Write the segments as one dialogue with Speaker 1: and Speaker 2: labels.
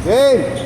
Speaker 1: Game!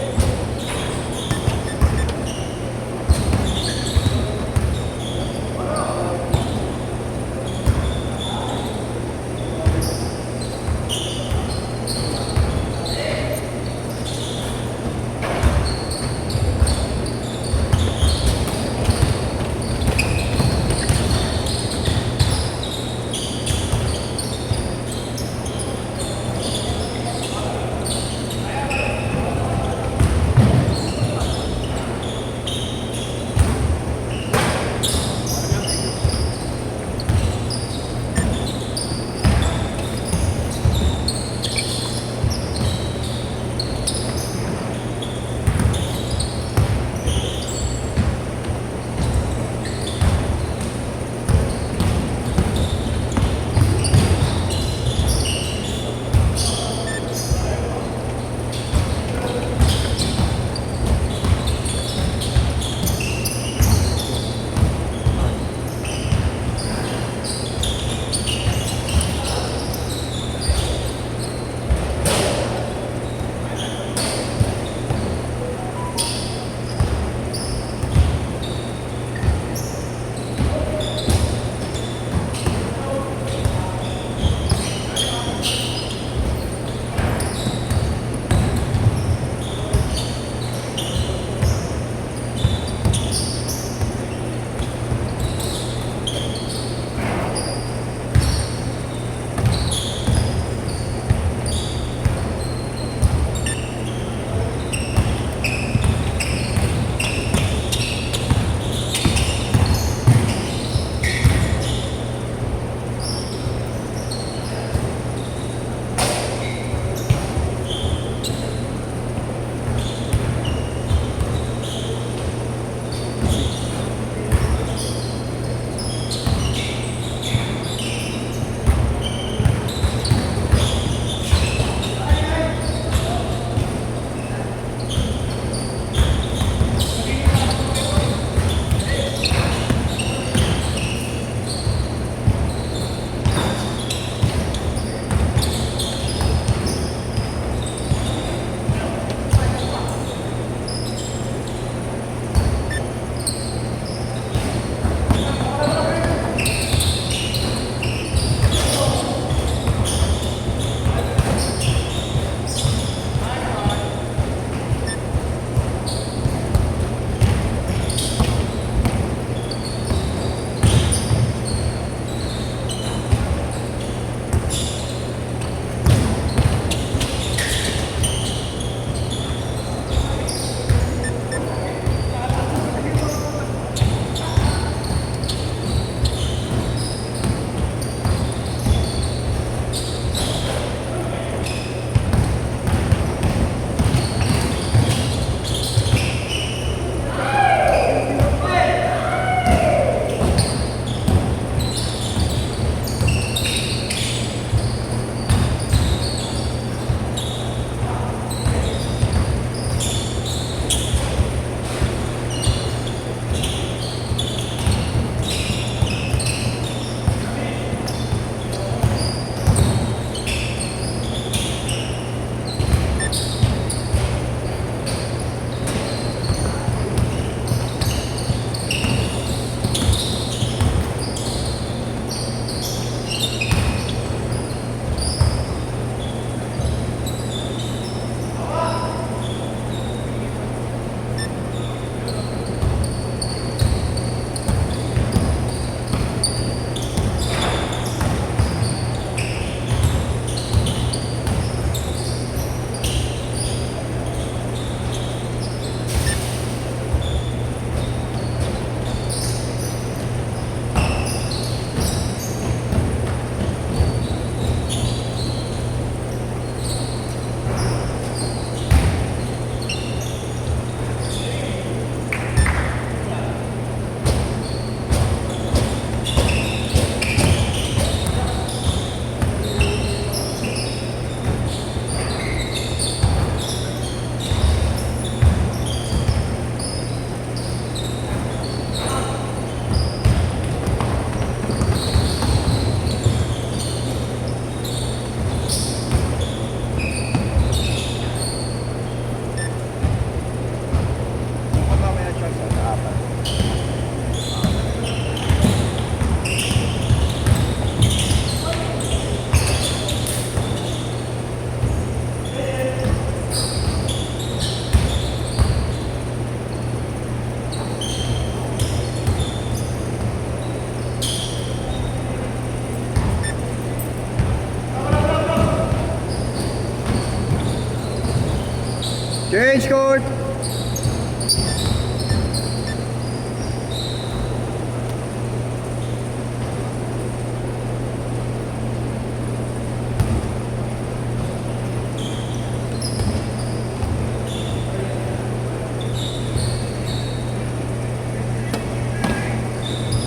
Speaker 1: Change court!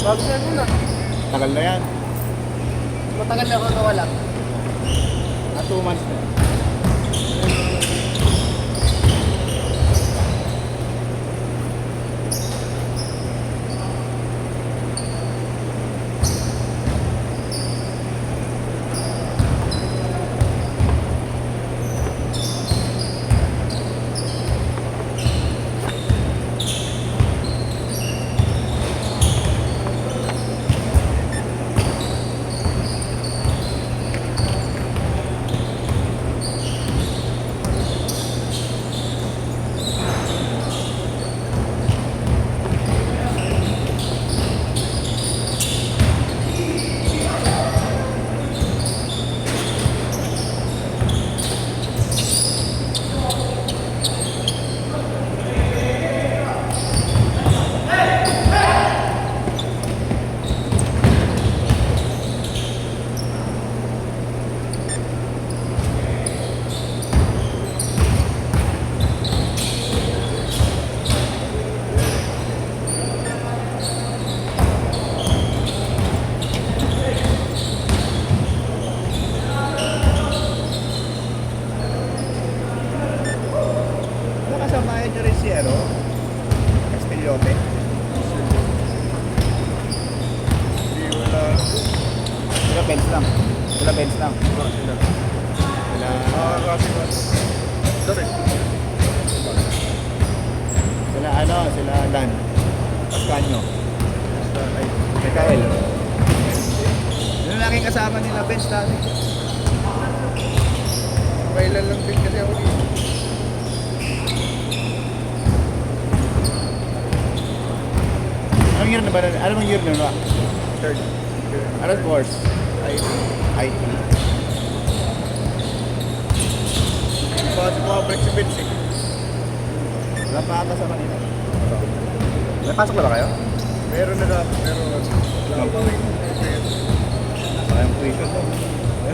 Speaker 2: Bago sa'yo muna.
Speaker 1: Tagal na yan.
Speaker 2: Matagal na ako nawala.
Speaker 1: 2 months na. Kasamayan nyo rin si Castillote.
Speaker 2: Hindi wala.
Speaker 1: Sila bench lang. Sila bench lang.
Speaker 2: Sila.
Speaker 1: Sila...
Speaker 2: Kasi ba? Sorry.
Speaker 1: Sila sila Dan. Pascanyo.
Speaker 2: Ay,
Speaker 1: Mikael. Yun ang aking kasama nila bench dati.
Speaker 2: kailan lang din kasi ako dito.
Speaker 1: Anong year na ba? Anong year na ba?
Speaker 2: Third.
Speaker 1: Anong course?
Speaker 2: IT.
Speaker 1: IT.
Speaker 2: Bago ko ako break si Vince eh.
Speaker 1: Wala pa ata sa Manila. May pasok na ba kayo?
Speaker 2: Meron na dapat, pero wala pa rin.
Speaker 1: Sayang tuition to.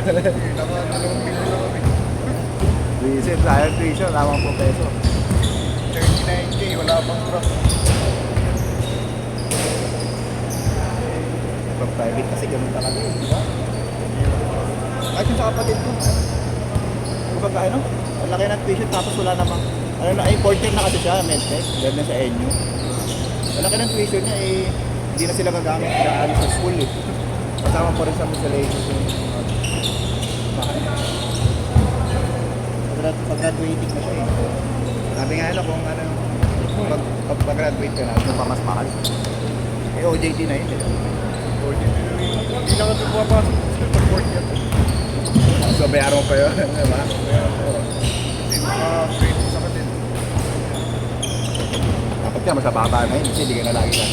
Speaker 2: Naka-2 million na kami.
Speaker 1: Visit, sayang tuition. Lamang po peso.
Speaker 2: 39K, wala pang truck.
Speaker 1: Pag private kasi ganun talaga eh, di ba? Kahit yung sa kapatid ko. Kung ba ano? Ang laki ng tuition tapos wala namang... Ano na, eh, 4 na kasi siya, medtech. Dahil na sa NU. Ang laki ng tuition niya eh, hindi na sila gagamit sa school eh. Kasama po rin sa miscellaneous yung mahal. Pag-graduating na siya eh. Sabi nga nila kung ano, pag-graduate ka na, yung pa mas mahal. Eh, OJT na yun eh.
Speaker 2: Hindi na kasi pumapasok sa pag-work yan.
Speaker 1: So, bayaran mo pa yun, di ba?
Speaker 2: Kasi mga-grade sa kanil.
Speaker 1: Dapat ka, masababa na yun kasi hindi ka na lagi lang.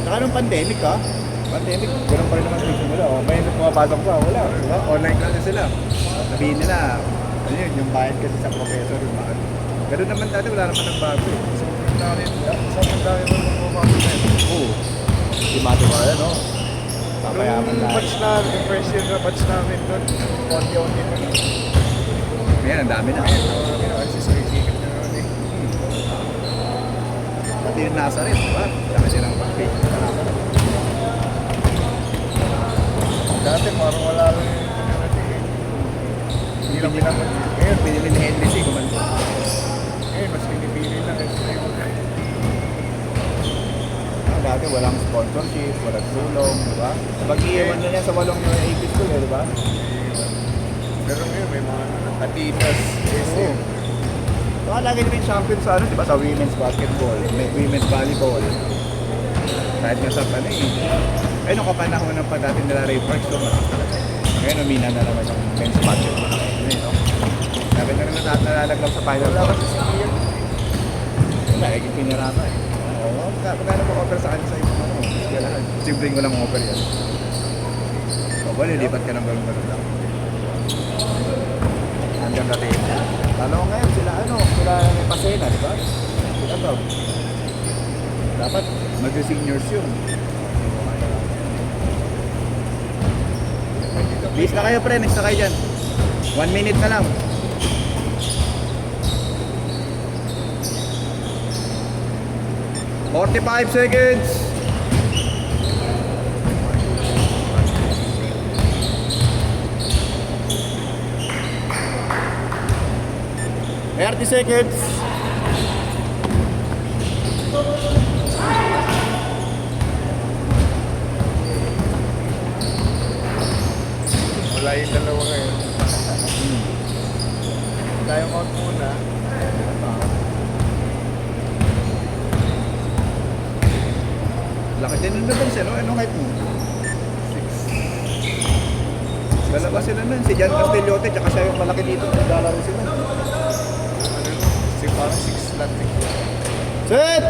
Speaker 1: Saka nung pandemic ha, pandemic, ganun pa rin naman tuition nila. Oh. May pumapasok pa, wala. Diba? Online classes sila. Sabihin nila, ano yun, yung bayad kasi sa professor, yung mahal. Ganun naman dati, wala naman ng bago eh.
Speaker 2: So, sa dami mo nung pumapasok na yun.
Speaker 1: Oo. Di mati ba yan, no? Papayaman
Speaker 2: Nung
Speaker 1: na.
Speaker 2: batch namin, yung first year na batch namin doon, onti-onti na.
Speaker 1: Ayan, ang dami na.
Speaker 2: Kasi sikat na naman eh.
Speaker 1: Pati yung nasa rin, diba? Dami silang package.
Speaker 2: Dati parang wala lang yung community eh. Hindi lang pinaman.
Speaker 1: Ngayon, pinili ni NBC, kumanto.
Speaker 2: Ngayon, mas pinipili lang kasi yung
Speaker 1: Dati walang sponsorship, walang tulong, diba? Pag-iiwan na niya sa walong yung AP school, eh, diba?
Speaker 2: pero ngayon may mga Adidas,
Speaker 1: Oo. Baka lagi namin champion sa ano, di ba? Sa women's basketball, women's volleyball. Kahit nga sa ano eh. Ay, nung kapanahon ng pa dati nila Ray Parks, so malakas talaga. Ngayon, umina na naman yung men's basketball. Yun eh, no? Sabi na rin nalalaglag sa final
Speaker 2: wala
Speaker 1: four.
Speaker 2: kasi skill.
Speaker 1: Wala, eh, pinarama eh. Oo, magkano mo offer sa kanya sa ibang ano? Kailangan, simpleng walang offer yan. O, ba, nilipat ka ng gano'n lang. Hanggang dati. Lalo ngayon sila ano, eksena, di ba? Kita to. Dapat mag-seniors yun. Please na kayo, pre. Next na kayo dyan. 1 minute na lang. "45 seconds." "30 seconds."
Speaker 2: Wala yung dalawa ngayon. Tayo out muna.
Speaker 1: Laki din nun doon sila. Anong height mo? 6. Dalawa sila nun. Si Jan Castellote tsaka siya yung malaki dito. Naglalaro sila.
Speaker 2: Ano, si parang 6 lang.
Speaker 1: Set!